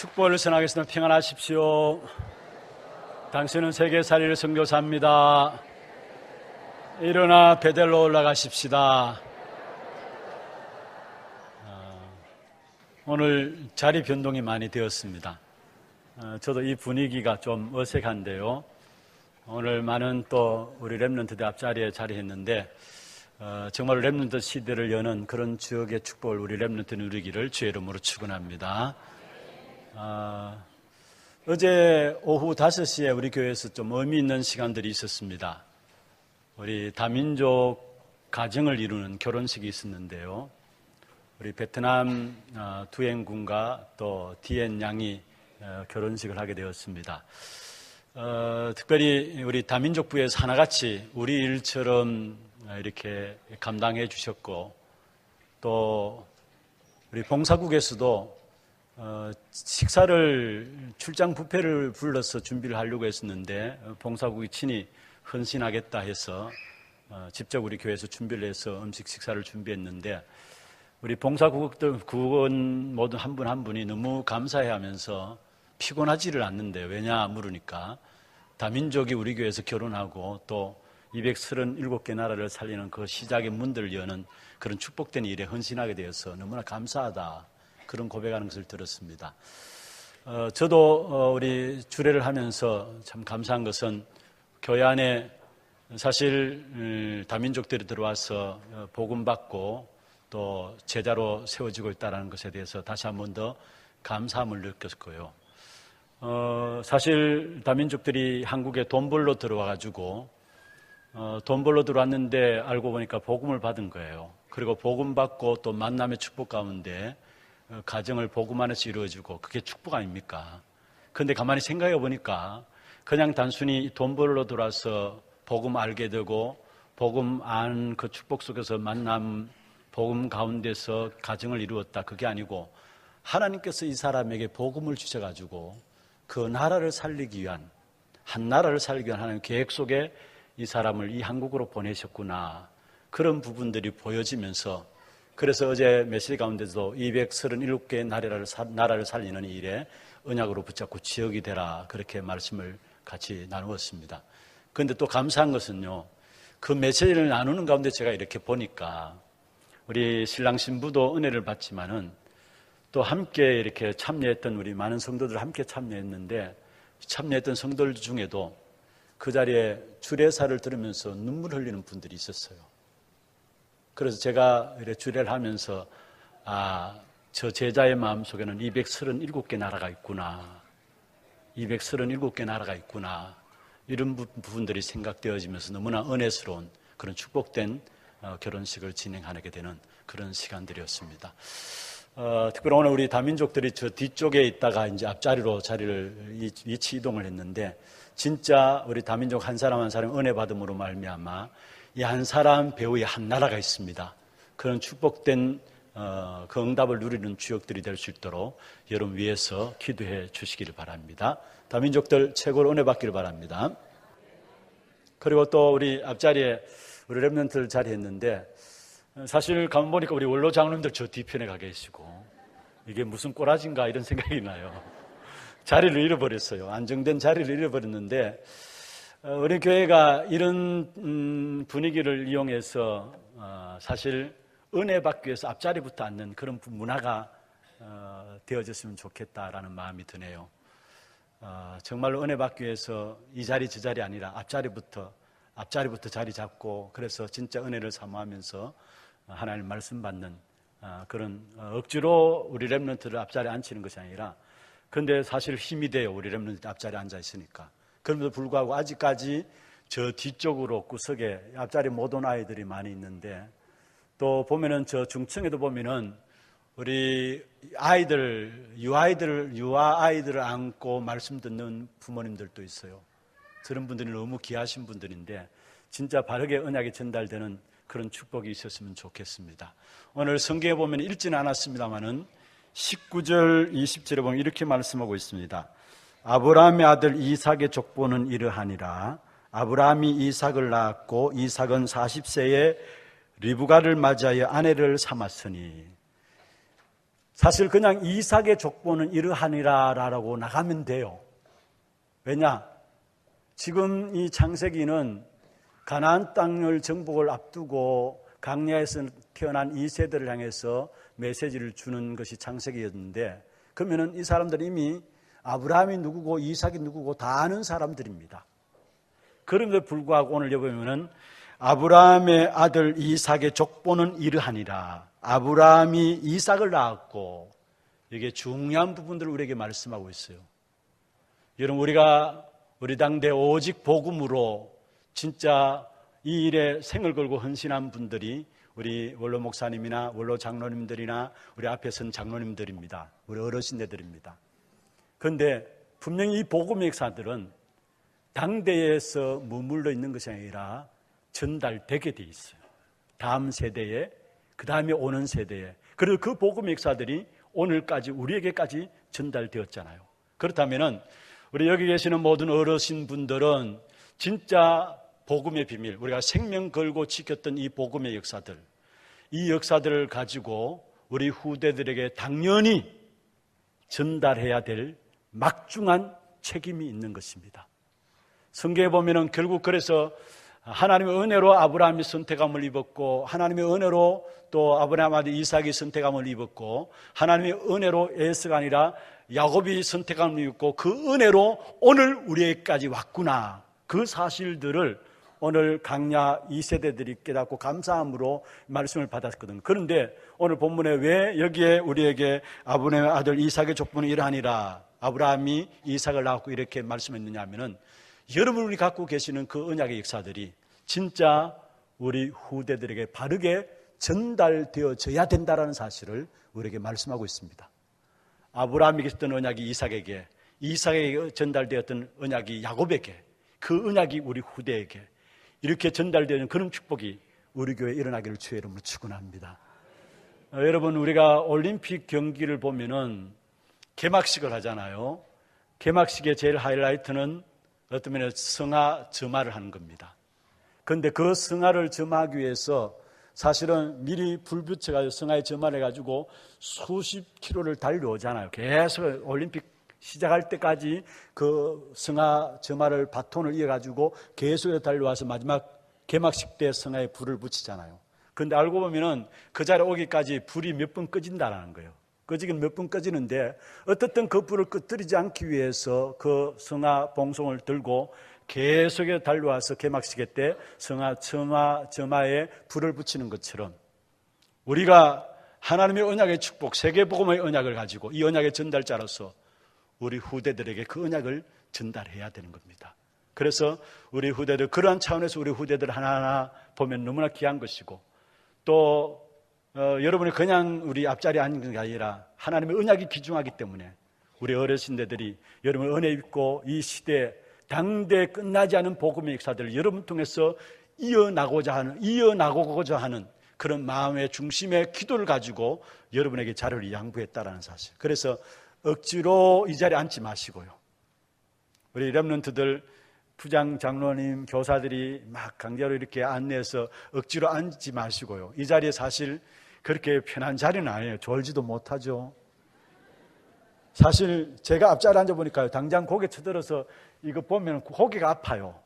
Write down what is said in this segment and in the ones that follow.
축복을 전하겠습니다. 평안하십시오. 당신은 세계살이를 선교사입니다. 일어나 베델로 올라가십시다. 오늘 자리 변동이 많이 되었습니다. 저도 이 분위기가 좀 어색한데요. 오늘 많은 또 우리 렘넌트들 앞자리에 자리했는데 정말 렘넌트 시대를 여는 그런 지역의 축복을 우리 렘넌트 누리기를 주의 이름으로 축원합니다. 어제 오후 5시에 우리 교회에서 좀 의미 있는 시간들이 있었습니다. 우리 다민족 가정을 이루는 결혼식이 있었는데요. 우리 베트남 두행 군과 또 디엔 양이 결혼식을 하게 되었습니다. 특별히 우리 다민족부에서 하나같이 우리 일처럼 이렇게 감당해 주셨고, 또 우리 봉사국에서도 식사를 출장 뷔페를 불러서 준비를 하려고 했었는데 봉사국이 친히 헌신하겠다 해서 직접 우리 교회에서 준비를 해서 음식 식사를 준비했는데, 우리 봉사국원 모두 한 분 한 분이 너무 감사해하면서 피곤하지를 않는데, 왜냐 물으니까 다민족이 우리 교회에서 결혼하고 또 237개 나라를 살리는 그 시작의 문들을 여는 그런 축복된 일에 헌신하게 되어서 너무나 감사하다, 그런 고백하는 것을 들었습니다. 저도 우리 주례를 하면서 참 감사한 것은 교회 안에 사실 다민족들이 들어와서 복음받고 또 제자로 세워지고 있다는 것에 대해서 다시 한 번 더 감사함을 느꼈고요. 사실 다민족들이 한국에 돈 벌러 들어와가지고 돈 벌러 들어왔는데 알고 보니까 복음을 받은 거예요. 그리고 복음 받고 또 만남의 축복 가운데 가정을 복음 안에서 이루어지고, 그게 축복 아닙니까? 그런데 가만히 생각해 보니까 그냥 단순히 돈 벌러 들어와서 복음 알게 되고 복음 안 그 축복 속에서 만남, 복음 가운데서 가정을 이루었다, 그게 아니고 하나님께서 이 사람에게 복음을 주셔가지고 그 나라를 살리기 위한, 한 나라를 살리기 위한 하나님 계획 속에 이 사람을 이 한국으로 보내셨구나, 그런 부분들이 보여지면서, 그래서 어제 메시지 가운데도 237개 나라를 살리는 이 일에 언약으로 붙잡고 지역이 되라, 그렇게 말씀을 같이 나누었습니다. 그런데 또 감사한 것은요, 그 메시지를 나누는 가운데 제가 이렇게 보니까 우리 신랑 신부도 은혜를 받지만은 또 함께 이렇게 참여했던 우리 많은 성도들 함께 참여했는데, 참여했던 성도들 중에도 그 자리에 주례사를 들으면서 눈물 흘리는 분들이 있었어요. 그래서 제가 이렇게 주례를 하면서 저 제자의 마음속에는 237개 나라가 있구나, 237개 나라가 있구나, 이런 부분들이 생각되어지면서 너무나 은혜스러운 그런 축복된 결혼식을 진행하게 되는 그런 시간들이었습니다. 특별히 오늘 우리 다민족들이 저 뒤쪽에 있다가 이제 앞자리로 자리를 위치 이동을 했는데, 진짜 우리 다민족 한 사람 한 사람 은혜 받음으로 말미암아 이 한 사람 배후에 한 나라가 있습니다. 그런 축복된 그 응답을 누리는 주역들이 될 수 있도록 여러분 위해서 기도해 주시기를 바랍니다. 다민족들 최고로 은혜 받기를 바랍니다. 그리고 또 우리 앞자리에 우리 렘넌트들 자리했는데, 사실 가만 보니까 우리 원로 장로님들 저 뒤편에 가 계시고, 이게 무슨 꼬라진가 이런 생각이 나요. 자리를 잃어버렸어요. 안정된 자리를 잃어버렸는데, 우리 교회가 이런 분위기를 이용해서 사실 은혜 받기 위해서 앞자리부터 앉는 그런 문화가 되어졌으면 좋겠다라는 마음이 드네요. 정말로 은혜 받기 위해서 이 자리 저 자리 아니라 앞자리부터 자리 잡고, 그래서 진짜 은혜를 사모하면서 하나님 말씀 받는 그런 억지로 우리 렘넌트를 앞자리에 앉히는 것이 아니라, 그런데 사실 힘이 돼요. 우리 렘넌트 앞자리에 앉아 있으니까. 그럼에도 불구하고 아직까지 저 뒤쪽으로 구석에 앞자리 못 온 아이들이 많이 있는데, 또 보면은 저 중층에도 보면은 우리 유아 아이들을 안고 말씀 듣는 부모님들도 있어요. 그런 분들이 너무 귀하신 분들인데 진짜 바르게 언약이 전달되는 그런 축복이 있었으면 좋겠습니다. 오늘 성경에 보면 읽지는 않았습니다만은 19절 20절에 보면 이렇게 말씀하고 있습니다. 아브라함의 아들 이삭의 족보는 이러하니라. 아브라함이 이삭을 낳았고 이삭은 40세에 리브가를 맞이하여 아내를 삼았으니, 사실 그냥 이삭의 족보는 이러하니라라고 나가면 돼요. 왜냐? 지금 이 창세기는 가나안 땅을 정복을 앞두고 광야에서 태어난 이 세대를 향해서 메시지를 주는 것이 창세기였는데, 그러면은 이 사람들은 이미 아브라함이 누구고 이삭이 누구고 다 아는 사람들입니다. 그럼에도 불구하고 오늘 여기 보면은 아브라함의 아들 이삭의 족보는 이러하니라. 아브라함이 이삭을 낳았고, 이게 중요한 부분들을 우리에게 말씀하고 있어요. 여러분, 우리 당대 오직 복음으로 진짜 이 일에 생을 걸고 헌신한 분들이 우리 원로 목사님이나 원로 장로님들이나 우리 앞에 선 장로님들입니다. 우리 어르신네들입니다. 그런데 분명히 이 복음의 역사들은 당대에서 머물러 있는 것이 아니라 전달되게 돼 있어요. 다음 세대에, 그 다음에 오는 세대에. 그리고 그 복음의 역사들이 오늘까지 우리에게까지 전달되었잖아요. 그렇다면 우리 여기 계시는 모든 어르신 분들은 진짜 복음의 비밀, 우리가 생명 걸고 지켰던 이 복음의 역사들, 이 역사들을 가지고 우리 후대들에게 당연히 전달해야 될 막중한 책임이 있는 것입니다. 성경에 보면은 결국 그래서 하나님의 은혜로 아브라함이 선택함을 입었고, 하나님의 은혜로 또 아브라함 아들 이삭이 선택함을 입었고, 하나님의 은혜로 에서가 아니라 야곱이 선택함을 입었고, 그 은혜로 오늘 우리에게까지 왔구나. 그 사실들을 오늘 강야 2세대들이 깨닫고 감사함으로 말씀을 받았거든요. 그런데 오늘 본문에 왜 여기에 우리에게 아브라함의 아들 이삭의 족보는 이러하니라, 아브라함이 이삭을 낳았고 이렇게 말씀했느냐 하면은, 여러분이 갖고 계시는 그 언약의 역사들이 진짜 우리 후대들에게 바르게 전달되어져야 된다는 사실을 우리에게 말씀하고 있습니다. 아브라함에게 있었던 언약이 이삭에게, 이삭에게 전달되었던 언약이 야곱에게, 그 언약이 우리 후대에게 이렇게 전달되는 그런 축복이 우리 교회에 일어나기를 주의 이름으로 축원합니다. 여러분, 우리가 올림픽 경기를 보면은 개막식을 하잖아요. 개막식의 제일 하이라이트는 어떤 면에 성화 점화를 하는 겁니다. 그런데 그 성화를 점화하기 위해서 사실은 미리 불 붙여가지고 성화에 점화를 해가지고 수십 킬로를 달려오잖아요. 계속 올림픽 시작할 때까지 그 성화 점화를 바톤을 이어가지고 계속 달려와서 마지막 개막식 때 성화에 불을 붙이잖아요. 그런데 알고 보면은 그 자리에 오기까지 불이 몇 번 꺼진다라는 거예요. 꺼지긴 몇 번 꺼지는데 어떻든 그 불을 끄뜨리지 않기 위해서 그 성화 봉송을 들고 계속해 달려와서 개막식의 때 성화 점화에 불을 붙이는 것처럼 우리가 하나님의 언약의 축복, 세계복음의 언약을 가지고 이 언약의 전달자로서 우리 후대들에게 그 언약을 전달해야 되는 겁니다. 그래서 우리 후대들, 그러한 차원에서 우리 후대들 하나하나 보면 너무나 귀한 것이고, 또 여러분이 그냥 우리 앞자리에 앉는 게 아니라 하나님의 언약이 귀중하기 때문에 우리 어르신들이 여러분의 은혜 입고 이 시대 당대 끝나지 않은 복음의 역사들을 여러분 통해서 이어나고자 하는 그런 마음의 중심의 기도를 가지고 여러분에게 자료를 양보했다라는 사실. 그래서 억지로 이 자리에 앉지 마시고요. 우리 렘넌트들, 부장 장로님, 교사들이 막 강제로 이렇게 안내해서 억지로 앉지 마시고요. 이 자리에 사실 그렇게 편한 자리는 아니에요. 졸지도 못하죠. 사실 제가 앞자리에 앉아보니까요, 당장 고개 쳐들어서 이거 보면 고개가 아파요.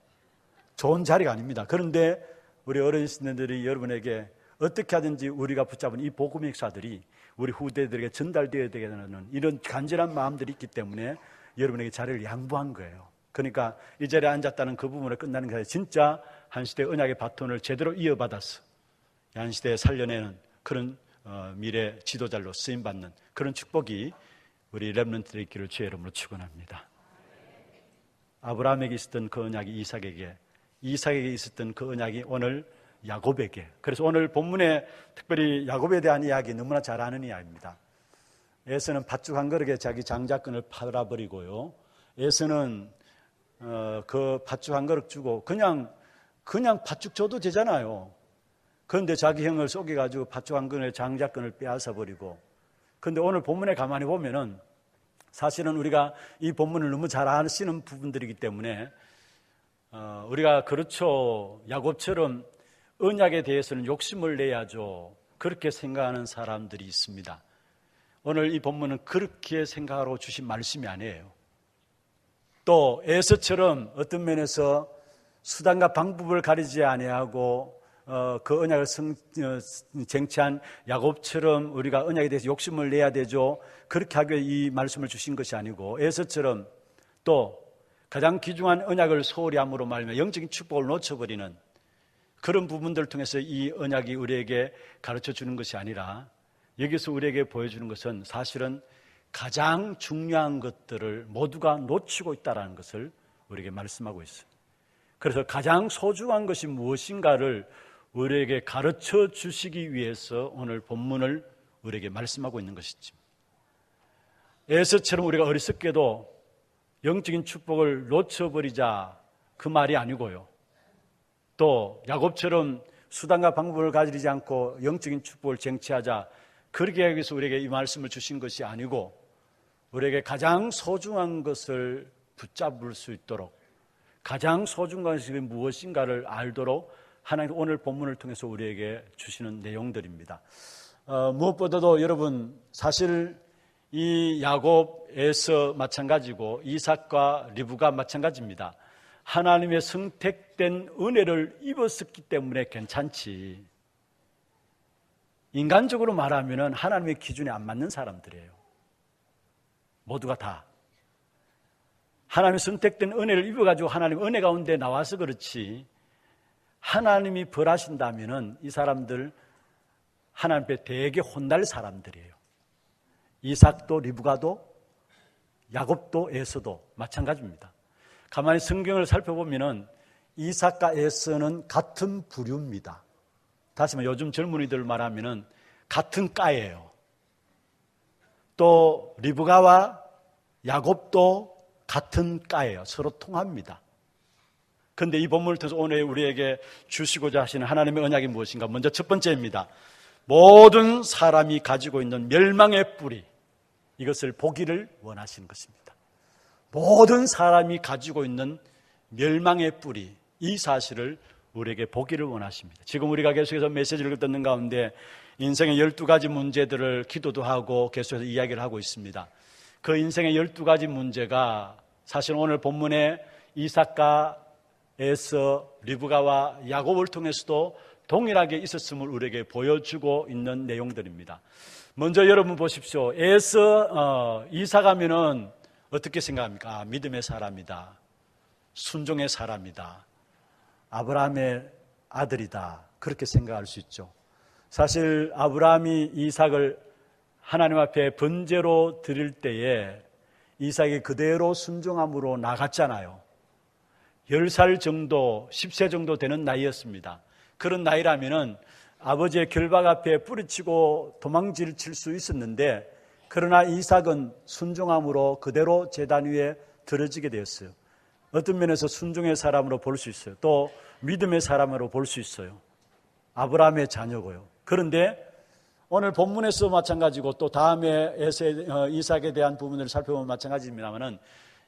좋은 자리가 아닙니다. 그런데 우리 어르신들이 여러분에게 어떻게 하든지 우리가 붙잡은 이 복음의 역사들이 우리 후대들에게 전달되어야 되는 이런 간절한 마음들이 있기 때문에 여러분에게 자리를 양보한 거예요. 그러니까 이 자리에 앉았다는 그 부분에 끝나는 게 아니라 진짜 한 시대의 언약의 바톤을 제대로 이어받아서 한 시대에 살려내는 그런 미래 지도자로 쓰임받는 그런 축복이 우리 렘넌트들의 있기를 주의 이름으로 축원합니다. 아브라함에게 있었던 그 언약이 이삭에게 있었던 그 언약이 오늘 야곱에게. 그래서 오늘 본문에 특별히 야곱에 대한 이야기 너무나 잘 아는 이야기입니다. 에서는 팥죽 한 그릇에 자기 장자권을 팔아버리고요. 에서는 그 팥죽 한 그릇 주고 그냥 팥죽 줘도 되잖아요. 그런데 자기 형을 속여가지고 팥죽 한 그릇에 장자권을 빼앗아 버리고. 그런데 오늘 본문에 가만히 보면은 사실은 우리가 이 본문을 너무 잘 아시는 부분들이기 때문에 우리가 그렇죠, 야곱처럼 언약에 대해서는 욕심을 내야죠, 그렇게 생각하는 사람들이 있습니다. 오늘 이 본문은 그렇게 생각하고 주신 말씀이 아니에요. 또 에서처럼 어떤 면에서 수단과 방법을 가리지 아니하고 그 언약을 쟁취한 야곱처럼 우리가 언약에 대해서 욕심을 내야 되죠. 그렇게 하기 위해 이 말씀을 주신 것이 아니고 에서처럼 또 가장 귀중한 언약을 소홀히 함으로 말하면 영적인 축복을 놓쳐버리는 그런 부분들을 통해서 이 언약이 우리에게 가르쳐 주는 것이 아니라 여기서 우리에게 보여주는 것은 사실은 가장 중요한 것들을 모두가 놓치고 있다는 것을 우리에게 말씀하고 있어요. 그래서 가장 소중한 것이 무엇인가를 우리에게 가르쳐 주시기 위해서 오늘 본문을 우리에게 말씀하고 있는 것이죠. 에서처럼 우리가 어리석게도 영적인 축복을 놓쳐버리자 그 말이 아니고요. 또 야곱처럼 수단과 방법을 가지지 않고 영적인 축복을 쟁취하자 그렇게 하기 위해서 우리에게 이 말씀을 주신 것이 아니고 우리에게 가장 소중한 것을 붙잡을 수 있도록 가장 소중한 것이 무엇인가를 알도록 하나님 오늘 본문을 통해서 우리에게 주시는 내용들입니다. 무엇보다도 여러분 사실 이 야곱, 에서 마찬가지고 이삭과 리브가 마찬가지입니다. 하나님의 선택된 은혜를 입었었기 때문에 괜찮지 인간적으로 말하면 하나님의 기준에 안 맞는 사람들이에요. 모두가 다 하나님의 선택된 은혜를 입어가지고 하나님 은혜 가운데 나와서 그렇지 하나님이 벌하신다면 이 사람들 하나님 앞에 되게 혼날 사람들이에요. 이삭도 리브가도 야곱도 에서도 마찬가지입니다. 가만히 성경을 살펴보면 이삭과 에서는 같은 부류입니다. 다시 말해 요즘 젊은이들 말하면 같은 과예요. 또 리브가와 야곱도 같은 과예요. 서로 통합니다. 그런데 이 본문을 통해서 오늘 우리에게 주시고자 하시는 하나님의 언약이 무엇인가? 먼저 첫 번째입니다. 모든 사람이 가지고 있는 멸망의 뿌리, 이것을 보기를 원하시는 것입니다. 모든 사람이 가지고 있는 멸망의 뿌리, 이 사실을 우리에게 보기를 원하십니다. 지금 우리가 계속해서 메시지를 듣는 가운데 인생의 12가지 문제들을 기도도 하고 계속해서 이야기를 하고 있습니다. 그 인생의 12가지 문제가 사실 오늘 본문에 이삭과 에서, 리브가와 야곱을 통해서도 동일하게 있었음을 우리에게 보여주고 있는 내용들입니다. 먼저 여러분 보십시오. 에서, 이삭하면은 어떻게 생각합니까? 믿음의 사람이다. 순종의 사람이다. 아브라함의 아들이다. 그렇게 생각할 수 있죠. 사실 아브라함이 이삭을 하나님 앞에 번제로 드릴 때에 이삭이 그대로 순종함으로 나갔잖아요. 10살 정도, 10세 정도 되는 나이였습니다. 그런 나이라면은 아버지의 결박 앞에 뿌리치고 도망질 칠 수 있었는데 그러나 이삭은 순종함으로 그대로 제단 위에 들어지게 되었어요. 어떤 면에서 순종의 사람으로 볼 수 있어요. 또 믿음의 사람으로 볼 수 있어요. 아브라함의 자녀고요. 그런데 오늘 본문에서 마찬가지고 또 다음에 이삭에 대한 부분을 살펴보면 마찬가지입니다만은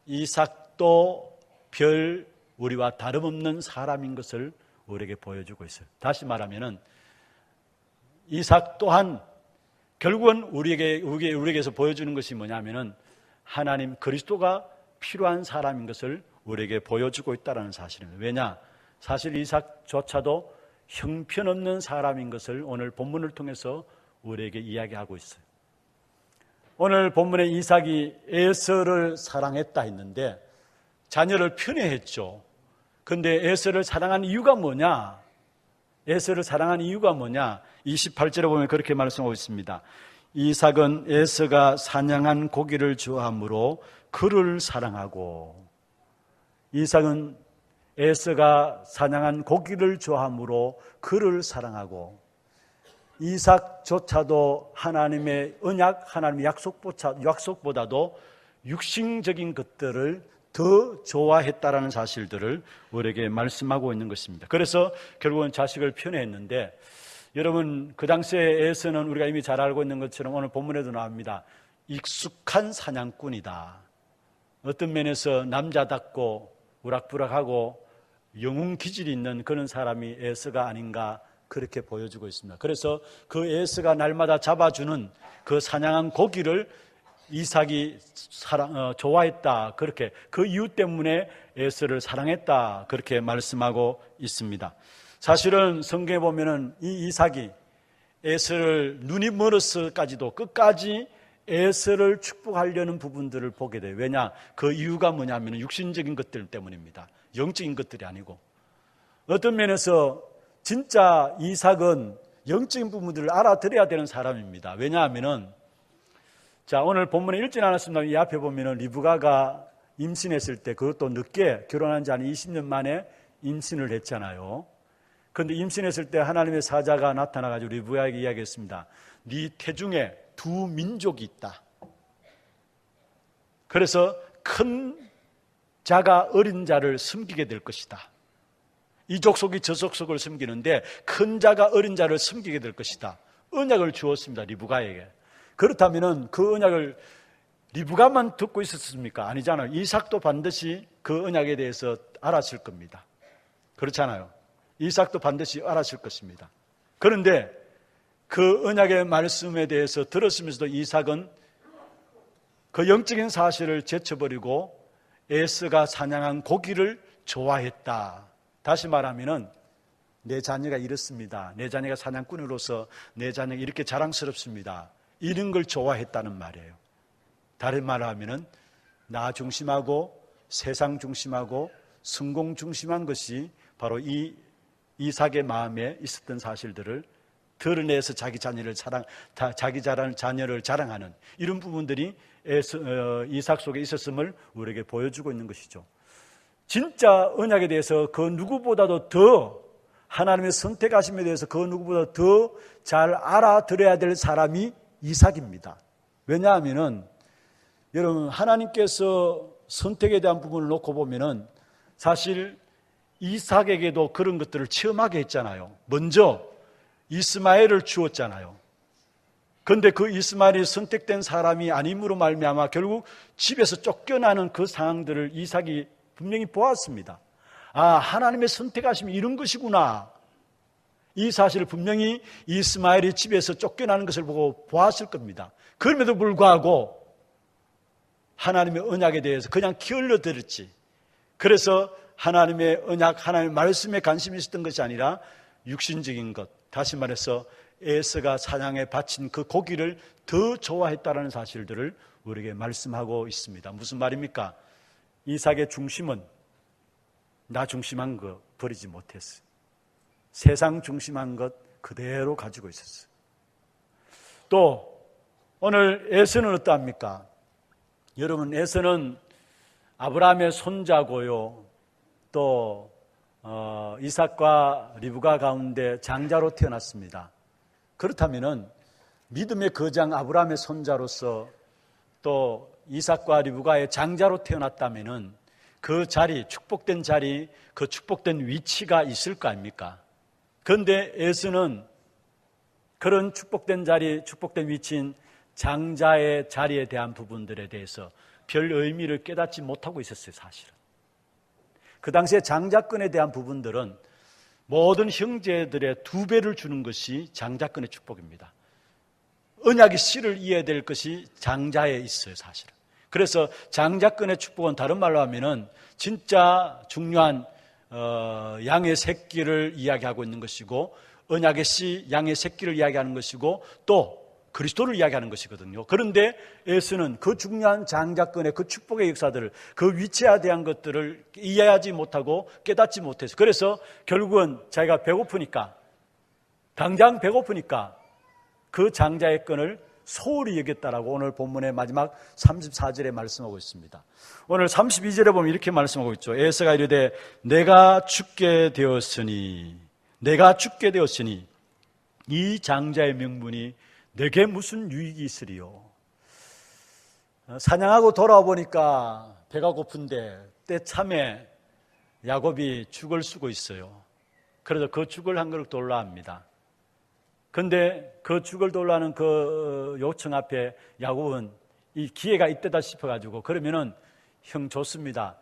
이삭도 별 우리와 다름없는 사람인 것을 우리에게 보여주고 있어요. 다시 말하면은 이삭 또한 결국은 우리에게서 보여주는 것이 뭐냐면은 하나님 그리스도가 필요한 사람인 것을 우리에게 보여주고 있다는 사실입니다. 왜냐? 사실 이삭조차도 형편없는 사람인 것을 오늘 본문을 통해서 우리에게 이야기하고 있어요. 오늘 본문에 이삭이 에서를 사랑했다 했는데 자녀를 편애했죠. 그런데 에서를 사랑한 이유가 뭐냐? 에서를 사랑한 이유가 뭐냐? 28절에 보면 그렇게 말씀하고 있습니다. 이삭은 에서가 사냥한 고기를 좋아하므로 그를 사랑하고 이삭은 에서가 사냥한 고기를 좋아하므로 그를 사랑하고 이삭조차도 하나님의 언약, 하나님의 약속보다도 육신적인 것들을 더 좋아했다라는 사실들을 우리에게 말씀하고 있는 것입니다. 그래서 결국은 자식을 편애했는데 여러분 그 당시에 에서는 우리가 이미 잘 알고 있는 것처럼 오늘 본문에도 나옵니다. 익숙한 사냥꾼이다. 어떤 면에서 남자답고 우락부락하고 영웅 기질이 있는 그런 사람이 에서가 아닌가 그렇게 보여주고 있습니다. 그래서 그 에서가 날마다 잡아주는 그 사냥한 고기를 이삭이 좋아했다. 그렇게 그 이유 때문에 에서를 사랑했다. 그렇게 말씀하고 있습니다. 사실은 성경에 보면은 이 이삭이 에서를 눈이 멀어서까지도 끝까지 에서를 축복하려는 부분들을 보게 돼요. 왜냐? 그 이유가 뭐냐면 육신적인 것들 때문입니다. 영적인 것들이 아니고. 어떤 면에서 진짜 이삭은 영적인 부분들을 알아들어야 되는 사람입니다. 왜냐하면은 자, 오늘 본문에 읽진 않았습니다. 이 앞에 보면은 리브가가 임신했을 때 그것도 늦게 결혼한 지 한 20년 만에 임신을 했잖아요. 그런데 임신했을 때 하나님의 사자가 나타나가지고 리브가에게 이야기했습니다. 네 태중에 두 민족이 있다. 그래서 큰 자가 어린 자를 섬기게 될 것이다. 이 족속이 저 족속을 섬기는데 큰 자가 어린 자를 섬기게 될 것이다. 언약을 주었습니다. 리브가에게. 그렇다면 그 언약을 리브가만 듣고 있었습니까? 아니잖아요. 이삭도 반드시 그 언약에 대해서 알았을 겁니다. 그렇잖아요. 이삭도 반드시 알았을 것입니다. 그런데 그 언약의 말씀에 대해서 들었으면서도 이삭은 그 영적인 사실을 제쳐버리고 에서가 사냥한 고기를 좋아했다. 다시 말하면은 내 자녀가 이렇습니다. 내 자녀가 사냥꾼으로서 내 자녀가 이렇게 자랑스럽습니다. 이런 걸 좋아했다는 말이에요. 다른 말로 하면은 나 중심하고 세상 중심하고 성공 중심한 것이 바로 이 이삭의 마음에 있었던 사실들을 드러내서 자기 자녀를 자녀를 자랑하는 이런 부분들이 이삭 속에 있었음을 우리에게 보여주고 있는 것이죠. 진짜 언약에 대해서 그 누구보다도 더 하나님의 선택하심에 대해서 그 누구보다 더 잘 알아들어야 될 사람이 이삭입니다. 왜냐하면은 여러분 하나님께서 선택에 대한 부분을 놓고 보면은 사실 이삭에게도 그런 것들을 체험하게 했잖아요. 먼저 이스마엘을 주었잖아요. 그런데 그 이스마엘이 선택된 사람이 아님으로 말미암아 결국 집에서 쫓겨나는 그 상황들을 이삭이 분명히 보았습니다. 아, 하나님의 선택하심이 이런 것이구나. 이 사실을 분명히 이스마엘이 집에서 쫓겨나는 것을 보고 보았을 겁니다. 그럼에도 불구하고 하나님의 언약에 대해서 그냥 기울여들었지. 그래서 하나님의 언약, 하나님의 말씀에 관심이 있었던 것이 아니라 육신적인 것, 다시 말해서 에서가 사냥에 바친 그 고기를 더 좋아했다는 사실들을 우리에게 말씀하고 있습니다. 무슨 말입니까? 이삭의 중심은 나 중심한 거 버리지 못했어요. 세상 중심한 것 그대로 가지고 있었어요. 또 오늘 에서는 어떠합니까? 여러분, 에서는 아브라함의 손자고요. 또 이삭과 리브가 가운데 장자로 태어났습니다. 그렇다면은 믿음의 거장 아브라함의 손자로서 또 이삭과 리브가의 장자로 태어났다면은 그 자리, 축복된 자리, 그 축복된 위치가 있을 거 아닙니까? 그런데 에서는 그런 축복된 자리, 축복된 위치인 장자의 자리에 대한 부분들에 대해서 별 의미를 깨닫지 못하고 있었어요, 사실은. 그 당시에 장자권에 대한 부분들은 모든 형제들의 2배를 주는 것이 장자권의 축복입니다. 언약의 씨를 이어야 될 것이 장자에 있어요, 사실은. 그래서 장자권의 축복은 다른 말로 하면은 진짜 중요한 양의 새끼를 이야기하고 있는 것이고, 언약의 씨, 양의 새끼를 이야기하는 것이고, 또 그리스도를 이야기하는 것이거든요. 그런데 에서는 그 중요한 장자권의 그 축복의 역사들을, 그 위치에 대한 것들을 이해하지 못하고 깨닫지 못해서, 그래서 결국은 자기가 배고프니까, 당장 배고프니까 그 장자의 끈을 소홀히 여겼다라고 오늘 본문의 마지막 34절에 말씀하고 있습니다. 오늘 32절에 보면 이렇게 말씀하고 있죠. 에서가 이르되 내가 죽게 되었으니 이 장자의 명분이 내게 무슨 유익이 있으리요. 사냥하고 돌아와 보니까 배가 고픈데 때참에 야곱이 죽을 쓰고 있어요. 그래서 그 죽을 한 그릇 돌라 합니다. 그런데 그 죽을 돌라는 그 요청 앞에 야곱은 이 기회가 이때다 싶어가지고, 그러면은 형 좋습니다.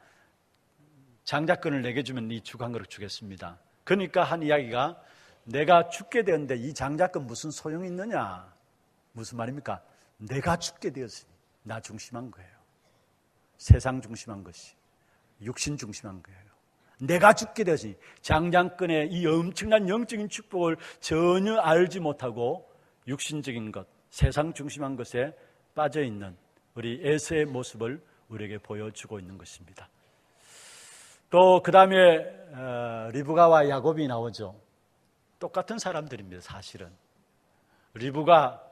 장자권을 내게 주면 이 죽 한 그릇 주겠습니다. 그러니까 한 이야기가 내가 죽게 되었는데 이 장자권 무슨 소용이 있느냐? 무슨 말입니까? 내가 죽게 되었으니 나 중심한 거예요. 세상 중심한 것이, 육신 중심한 거예요. 내가 죽게 되었으니 장자권의 이 엄청난 영적인 축복을 전혀 알지 못하고 육신적인 것, 세상 중심한 것에 빠져있는 우리 에서의 모습을 우리에게 보여주고 있는 것입니다. 또 그 다음에 리브가와 야곱이 나오죠. 똑같은 사람들입니다. 사실은 리브가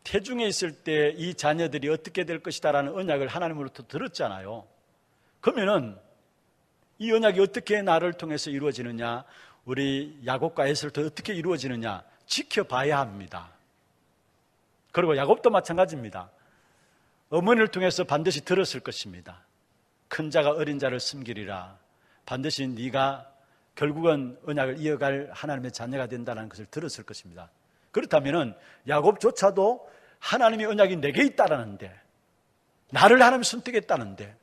태중에 있을 때 이 자녀들이 어떻게 될 것이다라는 언약을 하나님으로부터 들었잖아요. 그러면은 이 언약이 어떻게 나를 통해서 이루어지느냐, 우리 야곱과 에서부터 어떻게 이루어지느냐 지켜봐야 합니다. 그리고 야곱도 마찬가지입니다. 어머니를 통해서 반드시 들었을 것입니다. 큰 자가 어린 자를 섬기리라. 반드시 네가 결국은 언약을 이어갈 하나님의 자녀가 된다는 것을 들었을 것입니다. 그렇다면 야곱조차도 하나님의 언약이 내게 있다라는데, 나를 하나님이 선택했다는데,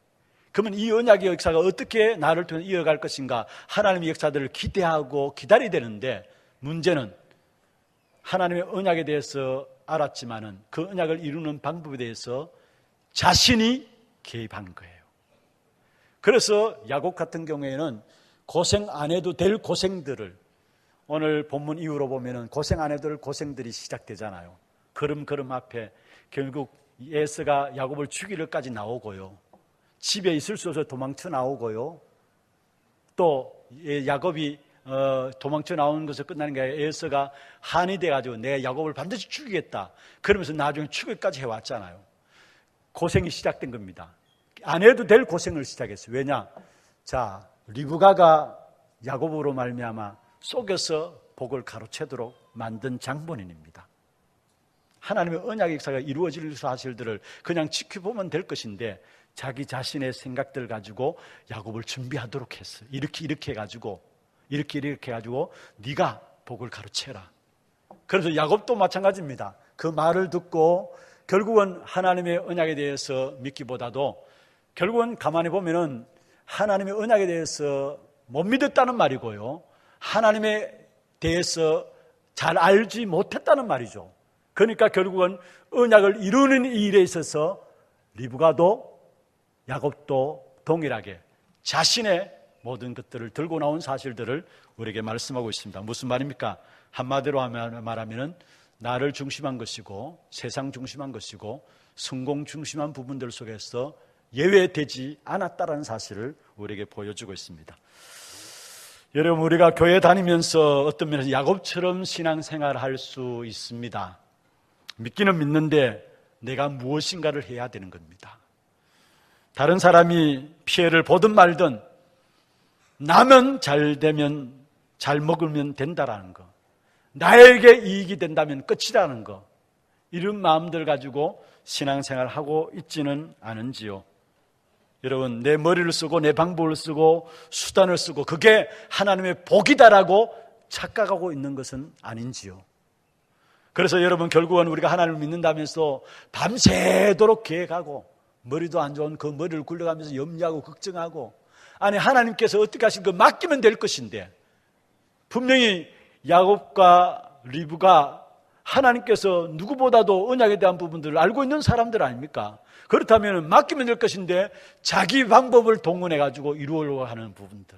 그러면 이 언약의 역사가 어떻게 나를 통해 이어갈 것인가, 하나님의 역사들을 기대하고 기다려야 되는데, 문제는 하나님의 언약에 대해서 알았지만은 그 언약을 이루는 방법에 대해서 자신이 개입한 거예요. 그래서 야곱 같은 경우에는 고생 안 해도 될 고생들을, 오늘 본문 이후로 보면은 고생 안 해도 될 고생들이 시작되잖아요. 걸음걸음 앞에 결국 에서가 야곱을 죽이려까지 나오고요. 집에 있을 수 없어서 도망쳐 나오고요. 또 야곱이 도망쳐 나오는 것을 끝나는 게 아니라 에서가 한이 돼가지고 내가 야곱을 반드시 죽이겠다 그러면서 나중에 죽일까지 해왔잖아요. 고생이 시작된 겁니다. 안 해도 될 고생을 시작했어요. 왜냐? 자, 리브가가 야곱으로 말미암아 속여서 복을 가로채도록 만든 장본인입니다. 하나님의 언약의 역사가 이루어질 사실들을 그냥 지켜보면 될 것인데 자기 자신의 생각들 가지고 야곱을 준비하도록 했어요. 이렇게 해가지고 네가 복을 가로채라. 그래서 야곱도 마찬가지입니다. 그 말을 듣고 결국은 하나님의 언약에 대해서 믿기보다도 결국은 가만히 보면은 하나님의 언약에 대해서 못 믿었다는 말이고요. 하나님에 대해서 잘 알지 못했다는 말이죠. 그러니까 결국은 언약을 이루는 일에 있어서 리브가도 야곱도 동일하게 자신의 모든 것들을 들고 나온 사실들을 우리에게 말씀하고 있습니다. 무슨 말입니까? 한마디로 말하면 나를 중심한 것이고 세상 중심한 것이고 성공 중심한 부분들 속에서 예외되지 않았다는 사실을 우리에게 보여주고 있습니다. 여러분, 우리가 교회 다니면서 어떤 면에서 야곱처럼 신앙생활을 할 수 있습니다. 믿기는 믿는데 내가 무엇인가를 해야 되는 겁니다. 다른 사람이 피해를 보든 말든 나면 잘 되면, 잘 먹으면 된다라는 거, 나에게 이익이 된다면 끝이라는 거, 이런 마음들 가지고 신앙생활을 하고 있지는 않은지요. 여러분, 내 머리를 쓰고 내 방법을 쓰고 수단을 쓰고 그게 하나님의 복이다라고 착각하고 있는 것은 아닌지요. 그래서 여러분, 결국은 우리가 하나님을 믿는다면서 밤새도록 계획하고 머리도 안 좋은 그 머리를 굴려가면서 염려하고 걱정하고, 아니 하나님께서 어떻게 하신 거 맡기면 될 것인데, 분명히 야곱과 리브가 하나님께서 누구보다도 언약에 대한 부분들을 알고 있는 사람들 아닙니까? 그렇다면 맡기면 될 것인데 자기 방법을 동원해가지고 이루려고 하는 부분들,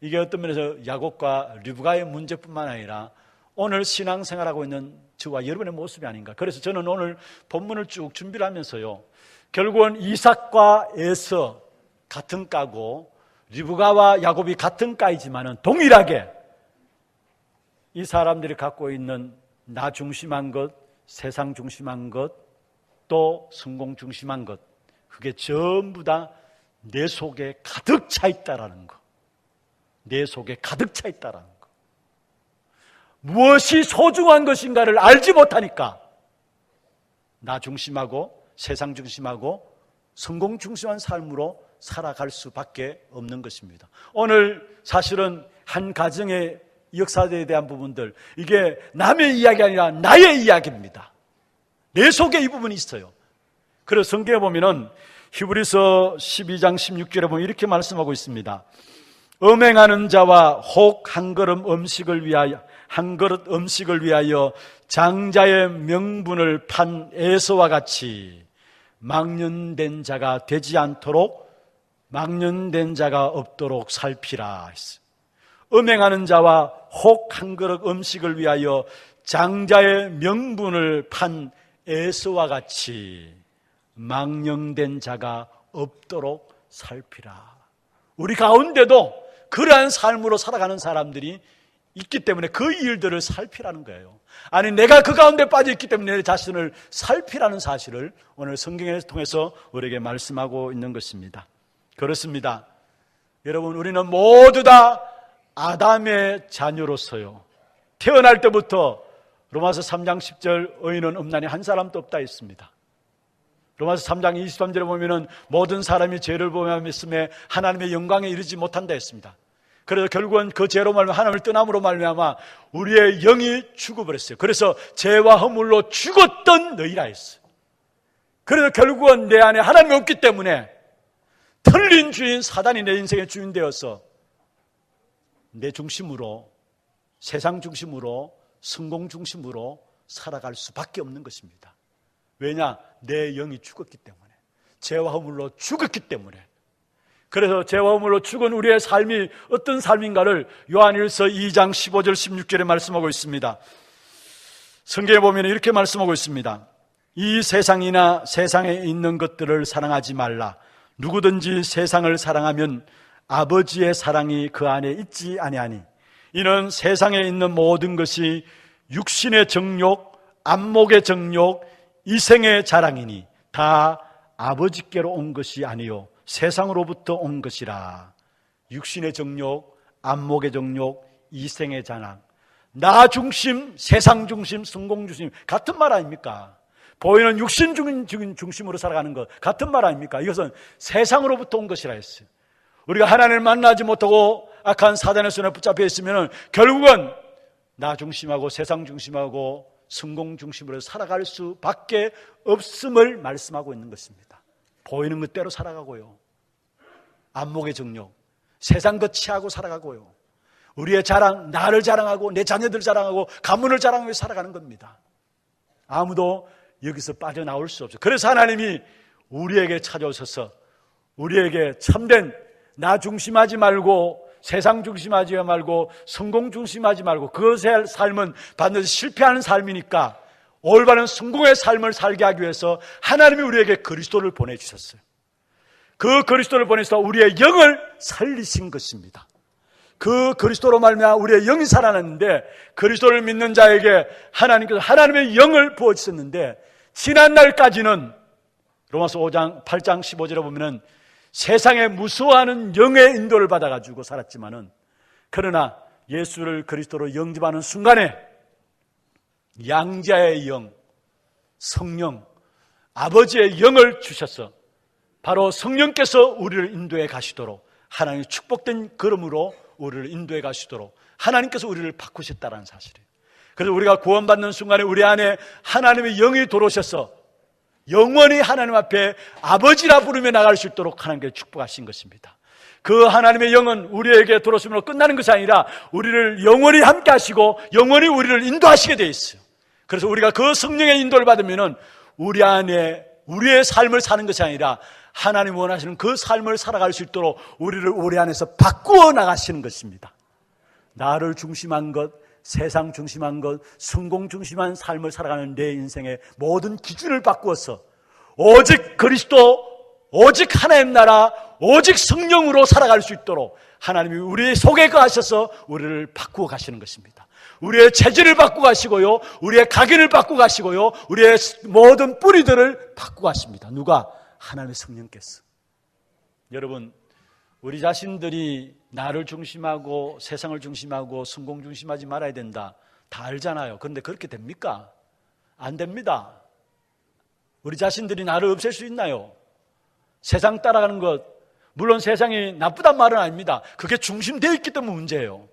이게 어떤 면에서 야곱과 리브가의 문제뿐만 아니라 오늘 신앙생활하고 있는 저와 여러분의 모습이 아닌가. 그래서 저는 오늘 본문을 쭉 준비를 하면서요, 결국은 이삭과 에서 같은 까고 리브가와 야곱이 같은 까이지만은 동일하게 이 사람들이 갖고 있는 나 중심한 것, 세상 중심한 것, 또 성공 중심한 것, 그게 전부 다 내 속에 가득 차 있다라는 거. 내 속에 가득 차 있다라는 거. 무엇이 소중한 것인가를 알지 못하니까 나 중심하고 세상 중심하고 성공 중심한 삶으로 살아갈 수밖에 없는 것입니다. 오늘 사실은 한 가정의 역사에 대한 부분들, 이게 남의 이야기 아니라 나의 이야기입니다. 내 속에 이 부분이 있어요. 그래서 성경에 보면은 히브리서 12장 16절에 보면 이렇게 말씀하고 있습니다. 음행하는 자와 혹 한 걸음 음식을 위하여 한 그릇 음식을 위하여 장자의 명분을 판 에서와 같이 망년된 자가 되지 않도록, 망년된 자가 없도록 살피라 했어요. 음행하는 자와 혹 한 그릇 음식을 위하여 장자의 명분을 판 에서와 같이 망령된 자가 없도록 살피라. 우리 가운데도 그러한 삶으로 살아가는 사람들이 있기 때문에 그 일들을 살피라는 거예요. 아니, 내가 그 가운데 빠져 있기 때문에 내 자신을 살피라는 사실을 오늘 성경을 통해서 우리에게 말씀하고 있는 것입니다. 그렇습니다. 여러분, 우리는 모두 다 아담의 자녀로서요, 태어날 때부터 로마서 3장 10절 의인은 없나니 한 사람도 없다 했습니다. 로마서 3장 23절에 보면은 모든 사람이 죄를 범하였음에 하나님의 영광에 이르지 못한다 했습니다. 그래서 결국은 그 죄로 말미암아 하나님을 떠남으로 말미암아 우리의 영이 죽어버렸어요. 그래서 죄와 허물로 죽었던 너희라 했어요. 그래서 결국은 내 안에 하나님이 없기 때문에 틀린 주인 사단이 내 인생의 주인 되어서 내 중심으로, 세상 중심으로, 성공 중심으로 살아갈 수밖에 없는 것입니다. 왜냐? 내 영이 죽었기 때문에, 죄와 허물로 죽었기 때문에. 그래서 죄와 허물로 죽은 우리의 삶이 어떤 삶인가를 요한일서 2장 15절 16절에 말씀하고 있습니다. 성경에 보면 이렇게 말씀하고 있습니다. 이 세상이나 세상에 있는 것들을 사랑하지 말라. 누구든지 세상을 사랑하면 아버지의 사랑이 그 안에 있지 아니하니 이는 세상에 있는 모든 것이 육신의 정욕, 안목의 정욕, 이생의 자랑이니 다 아버지께로 온 것이 아니요 세상으로부터 온 것이라. 육신의 정욕, 안목의 정욕, 이생의 자랑, 나 중심, 세상 중심, 성공 중심, 같은 말 아닙니까? 보이는 육신 중심으로 살아가는 것 같은 말 아닙니까? 이것은 세상으로부터 온 것이라 했어요. 우리가 하나님을 만나지 못하고 악한 사단의 손에 붙잡혀 있으면 결국은 나 중심하고 세상 중심하고 성공 중심으로 살아갈 수밖에 없음을 말씀하고 있는 것입니다. 보이는 것대로 살아가고요, 안목의 정욕, 세상 것 취하고 살아가고요, 우리의 자랑, 나를 자랑하고 내 자녀들 자랑하고 가문을 자랑하며 살아가는 겁니다. 아무도 여기서 빠져나올 수 없어요. 그래서 하나님이 우리에게 찾아오셔서 우리에게 참된 나 중심하지 말고 세상 중심하지 말고 성공 중심하지 말고 그것의 삶은 반드시 실패하는 삶이니까 올바른 성공의 삶을 살게 하기 위해서 하나님이 우리에게 그리스도를 보내주셨어요. 그 그리스도를 보내서 우리의 영을 살리신 것입니다. 그 그리스도로 말미암아 우리의 영이 살아났는데 그리스도를 믿는 자에게 하나님께서 하나님의 영을 부어주셨는데 지난날까지는 로마서 8장 15절에 보면은 세상에 무서워하는 영의 인도를 받아가지고 살았지만은 그러나 예수를 그리스도로 영접하는 순간에 양자의 영, 성령, 아버지의 영을 주셔서 바로 성령께서 우리를 인도해 가시도록 하나님의 축복된 걸음으로 우리를 인도해 가시도록 하나님께서 우리를 바꾸셨다는 사실이에요. 그래서 우리가 구원받는 순간에 우리 안에 하나님의 영이 들어오셔서 영원히 하나님 앞에 아버지라 부르며 나갈 수 있도록 하나님께서 축복하신 것입니다. 그 하나님의 영은 우리에게 들어오심으로 끝나는 것이 아니라 우리를 영원히 함께 하시고 영원히 우리를 인도하시게 되어 있어요. 그래서 우리가 그 성령의 인도를 받으면 우리 안에 우리의 삶을 사는 것이 아니라 하나님 원하시는 그 삶을 살아갈 수 있도록 우리를 우리 안에서 바꾸어 나가시는 것입니다. 나를 중심한 것, 세상 중심한 것, 성공 중심한 삶을 살아가는 내 인생의 모든 기준을 바꾸어서 오직 그리스도, 오직 하나님 나라, 오직 성령으로 살아갈 수 있도록 하나님이 우리 속에 거하셔서 우리를 바꾸어 가시는 것입니다. 우리의 체질을 바꾸어 가시고요, 우리의 각인을 바꾸어 가시고요, 우리의 모든 뿌리들을 바꾸어 가십니다. 누가? 하나님의 성령께서. 여러분, 우리 자신들이 나를 중심하고 세상을 중심하고 성공 중심하지 말아야 된다, 다 알잖아요. 그런데 그렇게 됩니까? 안 됩니다. 우리 자신들이 나를 없앨 수 있나요? 세상 따라가는 것, 물론 세상이 나쁘단 말은 아닙니다. 그게 중심되어 있기 때문에 문제예요.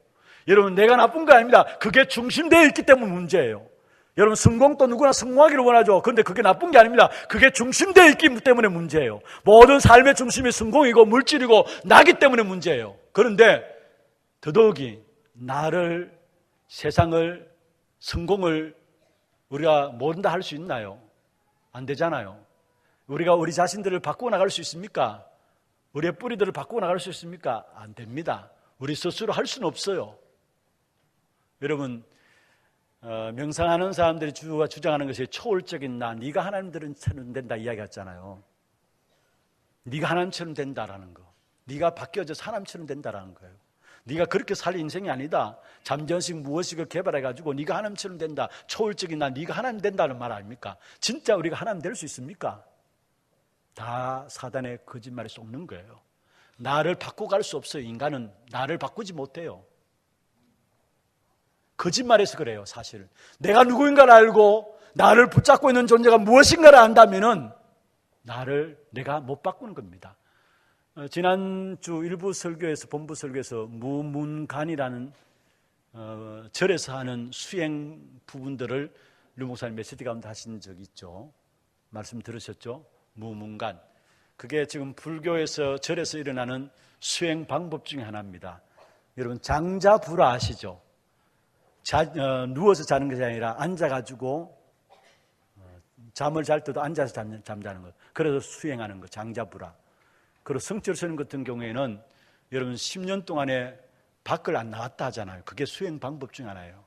여러분, 내가 나쁜 거 아닙니다. 그게 중심되어 있기 때문에 문제예요. 여러분, 성공도 누구나 성공하기를 원하죠. 그런데 그게 나쁜 게 아닙니다. 그게 중심되어 있기 때문에 문제예요. 모든 삶의 중심이 성공이고 물질이고 나기 때문에 문제예요. 그런데 더더욱이 나를 세상을, 성공을 우리가 모른다 할 수 있나요? 안 되잖아요. 우리가 우리 자신들을 바꾸어 나갈 수 있습니까? 우리의 뿌리들을 바꾸어 나갈 수 있습니까? 안 됩니다. 우리 스스로 할 수는 없어요. 여러분, 명상하는 사람들이 주장하는 것이 초월적인 나, 네가 하나님처럼 된다 이야기했잖아요. 네가 하나님처럼 된다라는 거, 네가 바뀌어져서 하나님처럼 된다라는 거예요. 네가 그렇게 살 인생이 아니다. 잠재의식 무엇이고 개발해가지고 네가 하나님처럼 된다, 초월적인 나, 네가 하나님 된다는 말 아닙니까? 진짜 우리가 하나님 될 수 있습니까? 다 사단의 거짓말에 속는 거예요. 나를 바꿔갈 수 없어요. 인간은 나를 바꾸지 못해요. 거짓말해서 그래요. 사실 내가 누구인가를 알고 나를 붙잡고 있는 존재가 무엇인가를 안다면은 내가 못 바꾸는 겁니다. 지난주 일부 설교에서, 본부 설교에서 무문간이라는 절에서 하는 수행 부분들을 류 목사님 메시지 가운데 하신 적이 있죠. 말씀 들으셨죠? 무문간, 그게 지금 불교에서 절에서 일어나는 수행 방법 중에 하나입니다. 여러분, 장자부라 아시죠? 누워서 자는 것이 아니라 앉아가지고 잠을 잘 때도 앉아서 잠자는 것, 그래서 수행하는 것, 장자부라. 그리고 성철스님 같은 경우에는 여러분 10년 동안에 밖을 안 나왔다 하잖아요. 그게 수행 방법 중 하나예요.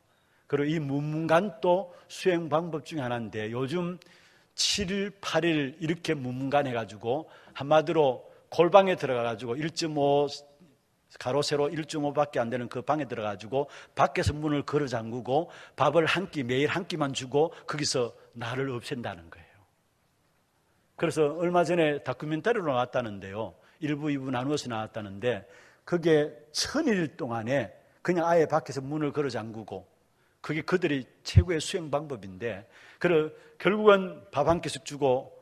그리고 이 무문간도 수행 방법 중 하나인데, 요즘 7일, 8일 이렇게 무문간 해가지고 한마디로 골방에 들어가가지고 1.5 가로 세로 1.5밖에 안 되는 그 방에 들어가지고 밖에서 문을 걸어 잠그고 밥을 한 끼, 매일 한 끼만 주고 거기서 나를 없앤다는 거예요. 그래서 얼마 전에 다큐멘터리로 나왔다는데요. 1부, 2부 나누어서 나왔다는데, 그게 1000일 동안에 그냥 아예 밖에서 문을 걸어 잠그고, 그게 그들이 최고의 수행 방법인데, 결국은 밥 한 끼씩 주고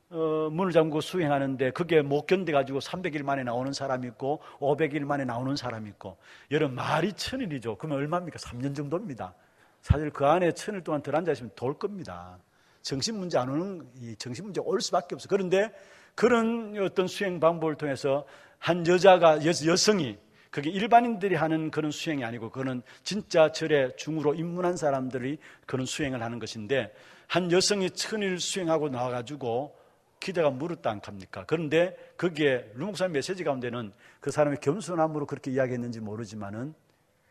문을 잠그고 수행하는데, 그게 못 견뎌가지고 300일 만에 나오는 사람이 있고 500일 만에 나오는 사람이 있고. 여러분, 말이 1000일이죠. 그러면 얼마입니까? 3년 정도입니다. 사실 그 안에 1000일 동안 들어앉아있으면 돌 겁니다. 정신문제 안 오는, 정신문제 올 수밖에 없어요. 그런데 그런 어떤 수행 방법을 통해서 한 여성이, 그게 일반인들이 하는 그런 수행이 아니고, 그거는 진짜 절에 중으로 입문한 사람들이 그런 수행을 하는 것인데, 한 여성이 1000일 수행하고 나와가지고 기대가 물었다 안 합니까? 그런데 거기에 류 목사님 메시지 가운데는 그 사람이 겸손함으로 그렇게 이야기했는지 모르지만은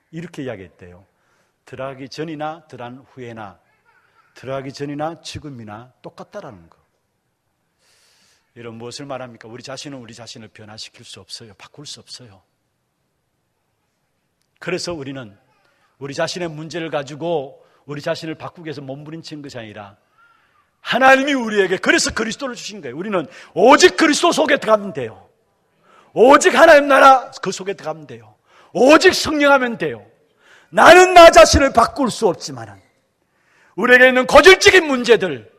이렇게 이야기했대요. 들어가기 전이나 들어간 후에나, 들어가기 전이나 지금이나 똑같다라는 거. 이런 무엇을 말합니까? 우리 자신은 우리 자신을 변화시킬 수 없어요. 바꿀 수 없어요. 그래서 우리는 우리 자신의 문제를 가지고 우리 자신을 바꾸기 위해서 몸부림치는 것이 아니라, 하나님이 우리에게 그래서 그리스도를 주신 거예요. 우리는 오직 그리스도 속에 들어가면 돼요. 오직 하나님 나라 그 속에 들어가면 돼요. 오직 성령하면 돼요. 나는 나 자신을 바꿀 수 없지만 우리에게 있는 고질적인 문제들,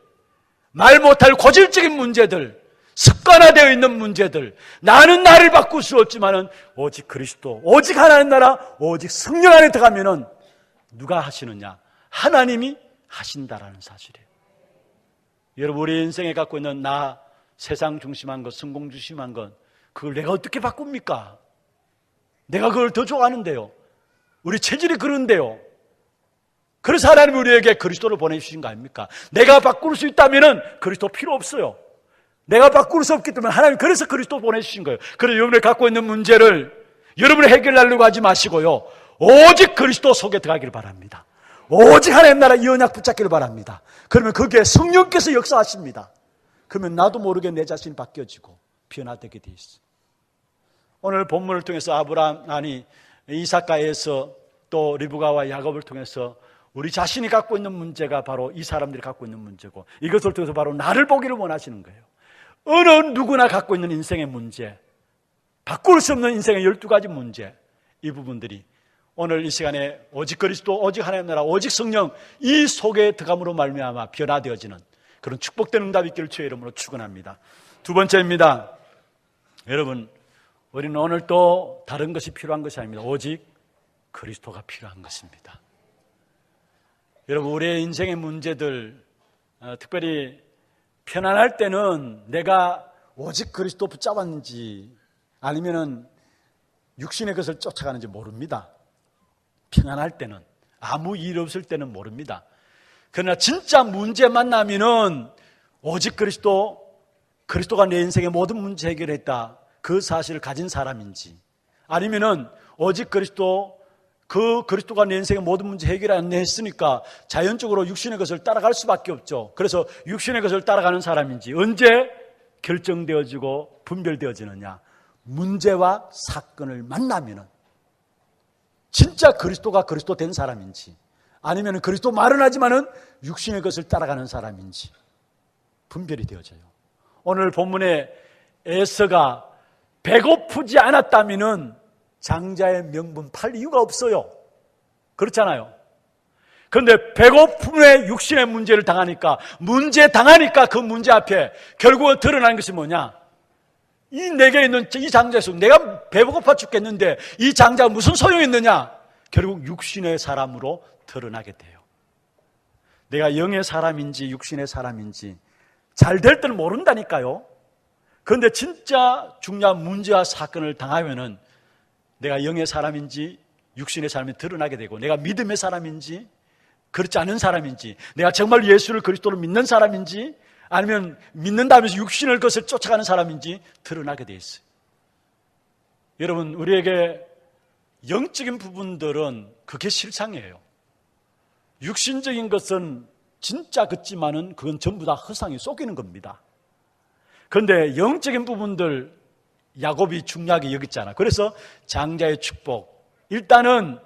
말 못할 고질적인 문제들, 습관화되어 있는 문제들, 나는 나를 바꿀 수 없지만 오직 그리스도, 오직 하나님 나라, 오직 성령 안에 들어가면 누가 하시느냐? 하나님이 하신다라는 사실이에요. 여러분, 우리 인생에 갖고 있는 나, 세상 중심한 것, 성공 중심한 것, 그걸 내가 어떻게 바꿉니까? 내가 그걸 더 좋아하는데요. 우리 체질이 그런데요. 그래서 하나님이 우리에게 그리스도를 보내주신 거 아닙니까? 내가 바꿀 수 있다면 그리스도 필요 없어요. 내가 바꿀 수 없기 때문에 하나님 그래서 그리스도 보내주신 거예요. 그래서 여러분이 갖고 있는 문제를 여러분이 해결하려고 하지 마시고요, 오직 그리스도 속에 들어가기를 바랍니다. 오직 하나님 나라 이 언약 붙잡기를 바랍니다. 그러면 거기에 성령께서 역사하십니다. 그러면 나도 모르게 내 자신이 바뀌어지고 변화되게 돼 있어. 오늘 본문을 통해서 아브라함, 이삭과에서 또 리브가와 야곱을 통해서 우리 자신이 갖고 있는 문제가 바로 이 사람들이 갖고 있는 문제고, 이것을 통해서 바로 나를 보기를 원하시는 거예요. 어느 누구나 갖고 있는 인생의 문제, 바꿀 수 없는 인생의 12가지 문제, 이 부분들이 오늘 이 시간에 오직 그리스도, 오직 하나님 나라, 오직 성령, 이 속에 들어감으로 말미암아 변화되어지는 그런 축복된 응답이 있기를 주의 이름으로 축원합니다. 두 번째입니다. 여러분, 우리는 오늘 또 다른 것이 필요한 것이 아닙니다. 오직 그리스도가 필요한 것입니다. 여러분, 우리의 인생의 문제들, 특별히 편안할 때는 내가 오직 그리스도 붙잡았는지 아니면은 육신의 것을 쫓아가는지 모릅니다. 평안할 때는. 아무 일 없을 때는 모릅니다. 그러나 진짜 문제 만나면은 오직 그리스도가 내 인생의 모든 문제 해결했다, 그 사실을 가진 사람인지, 아니면은 오직 그리스도가 내 인생의 모든 문제 해결 안 했으니까 자연적으로 육신의 것을 따라갈 수밖에 없죠. 그래서 육신의 것을 따라가는 사람인지 언제 결정되어지고 분별되어지느냐? 문제와 사건을 만나면은 진짜 그리스도가 그리스도 된 사람인지, 아니면 그리스도 말은 하지만은 육신의 것을 따라가는 사람인지 분별이 되어져요. 오늘 본문에 에서가 배고프지 않았다면은 장자의 명분 팔 이유가 없어요. 그렇잖아요. 그런데 배고픔에 육신의 문제를 당하니까, 그 문제 앞에 결국은 드러난 것이 뭐냐? 내게 있는 이 장자에서 내가 배고파 죽겠는데 이 장자가 무슨 소용이 있느냐? 결국 육신의 사람으로 드러나게 돼요. 내가 영의 사람인지 육신의 사람인지 잘 될 때는 모른다니까요. 그런데 진짜 중요한 문제와 사건을 당하면은 내가 영의 사람인지 육신의 사람이 드러나게 되고, 내가 믿음의 사람인지 그렇지 않은 사람인지, 내가 정말 예수를 그리스도로 믿는 사람인지 아니면 믿는다면서 육신의 것을 쫓아가는 사람인지 드러나게 돼 있어요. 여러분, 우리에게 영적인 부분들은 그게 실상이에요. 육신적인 것은 진짜 같지만은 그건 전부 다 허상이 속이는 겁니다. 그런데 영적인 부분들 야곱이 중요하게 여겼잖아. 그래서 장자의 축복, 일단은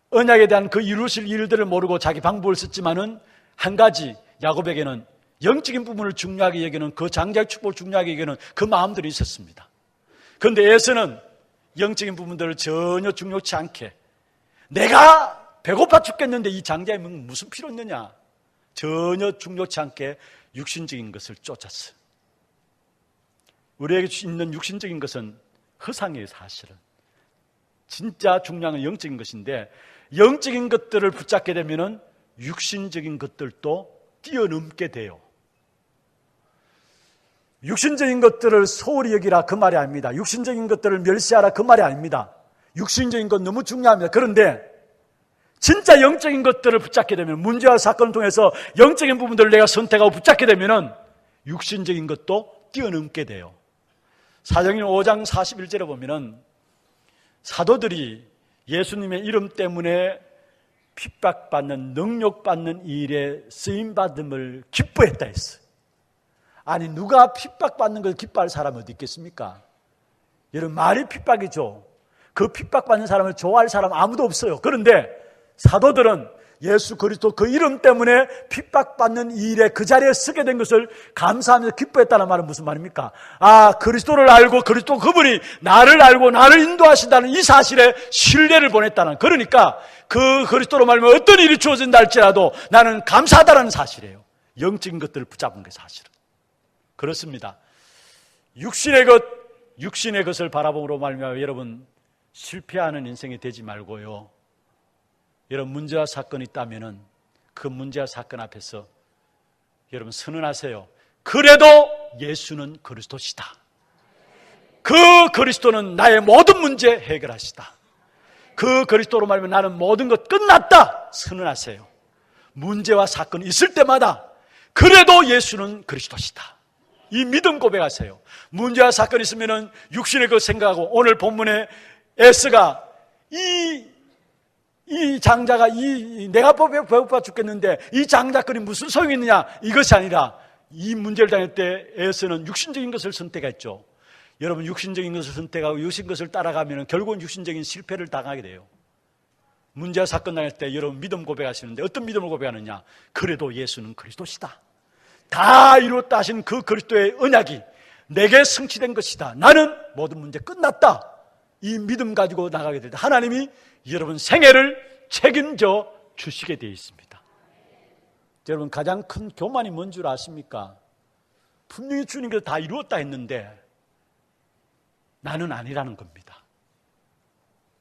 언약에 대한 그 이루실 일들을 모르고 자기 방법을 썼지만은 한 가지 야곱에게는 영적인 부분을 중요하게 여기는, 그 장자의 축복을 중요하게 여기는 그 마음들이 있었습니다. 그런데 에서는 영적인 부분들을 전혀 중요치 않게, 내가 배고파 죽겠는데 이 장자의 명은 무슨 필요 있느냐, 전혀 중요치 않게 육신적인 것을 쫓았어요. 우리에게 있는 육신적인 것은 허상이에요. 사실은 진짜 중요한 건 영적인 것인데, 영적인 것들을 붙잡게 되면은 육신적인 것들도 뛰어넘게 돼요. 육신적인 것들을 소홀히 여기라 그 말이 아닙니다. 육신적인 것들을 멸시하라 그 말이 아닙니다. 육신적인 건 너무 중요합니다. 그런데 진짜 영적인 것들을 붙잡게 되면, 문제와 사건을 통해서 영적인 부분들을 내가 선택하고 붙잡게 되면은 육신적인 것도 뛰어넘게 돼요. 사도행전 5장 41절에 보면은 사도들이 예수님의 이름 때문에 핍박받는, 능욕받는 일에 쓰임받음을 기뻐했다 했어요. 아니, 누가 핍박받는 걸 기뻐할 사람이 어디 있겠습니까? 여러분, 말이 핍박이죠. 그 핍박받는 사람을 좋아할 사람 아무도 없어요. 그런데 사도들은 예수 그리스도 그 이름 때문에 핍박받는 일에 그 자리에 서게 된 것을 감사하면서 기뻐했다는 말은 무슨 말입니까? 그리스도를 알고 그리스도 그분이 나를 알고 나를 인도하신다는 이 사실에 신뢰를 보냈다는, 그러니까 그 그리스도로 말하면 어떤 일이 주어진다 할지라도 나는 감사하다는 사실이에요. 영적인 것들을 붙잡은 게 사실은 그렇습니다. 육신의 것을 바라봄으로 말미암아 여러분 실패하는 인생이 되지 말고요, 여러분 문제와 사건이 있다면은 그 문제와 사건 앞에서 여러분 선언하세요. 그래도 예수는 그리스도시다. 그 그리스도는 나의 모든 문제 해결하시다. 그 그리스도로 말하면 나는 모든 것 끝났다 선언하세요. 문제와 사건이 있을 때마다 그래도 예수는 그리스도시다, 이 믿음 고백하세요. 문제와 사건이 있으면은 육신의 것 생각하고, 오늘 본문에 에스가 이 장자가 내가 배고파 죽겠는데 이 장자거리 무슨 소용이 있느냐, 이것이 아니라 이 문제를 당할 때 에서는 육신적인 것을 선택했죠. 여러분, 육신적인 것을 선택하고 육신 것을 따라가면 결국은 육신적인 실패를 당하게 돼요. 문제와 사건 당할 때 여러분 믿음 고백하시는데 어떤 믿음을 고백하느냐? 그래도 예수는 그리스도시다. 다 이루었다 하신 그 그리스도의 언약이 내게 성취된 것이다. 나는 모든 문제 끝났다. 이 믿음 가지고 나가게 될 때 하나님이 여러분 생애를 책임져 주시게 되어 있습니다. 여러분, 가장 큰 교만이 뭔 줄 아십니까? 분명히 주님께서 다 이루었다 했는데 나는 아니라는 겁니다.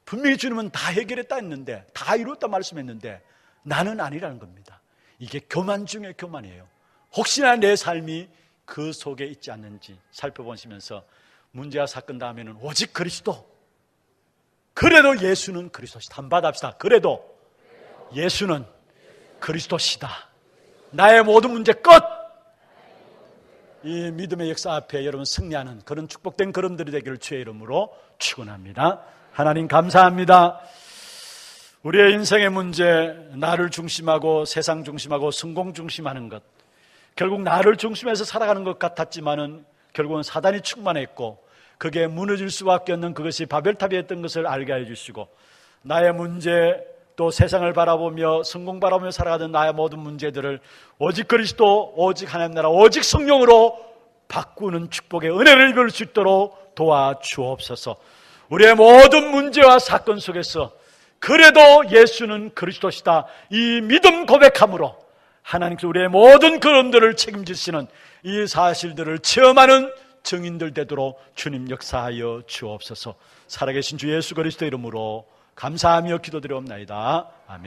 분명히 주님은 다 해결했다 했는데, 다 이루었다 말씀했는데 나는 아니라는 겁니다. 이게 교만 중에 교만이에요. 혹시나 내 삶이 그 속에 있지 않는지 살펴보시면서 문제와 사건 다음에는 오직 그리스도, 그래도 예수는 그리스도시다. 한번 받아봅시다. 그래도 예수는 그리스도시다. 나의 모든 문제 끝! 이 믿음의 역사 앞에 여러분 승리하는 그런 축복된 걸음들이 되기를 주의 이름으로 축원합니다. 하나님 감사합니다. 우리의 인생의 문제, 나를 중심하고 세상 중심하고 성공 중심하는 것, 결국 나를 중심해서 살아가는 것 같았지만은 결국은 사단이 충만했고 그게 무너질 수밖에 없는 그것이 바벨탑이었던 것을 알게 해주시고, 나의 문제 또 세상을 바라보며 성공 바라보며 살아가던 나의 모든 문제들을 오직 그리스도, 오직 하나님 나라, 오직 성령으로 바꾸는 축복의 은혜를 입을 수 있도록 도와주옵소서. 우리의 모든 문제와 사건 속에서 그래도 예수는 그리스도시다, 이 믿음 고백함으로 하나님께서 우리의 모든 걸음들을 책임지시는 이 사실들을 체험하는 증인들 되도록 주님 역사하여 주옵소서. 살아계신 주 예수 그리스도 이름으로 감사하며 기도드리옵나이다. 아멘.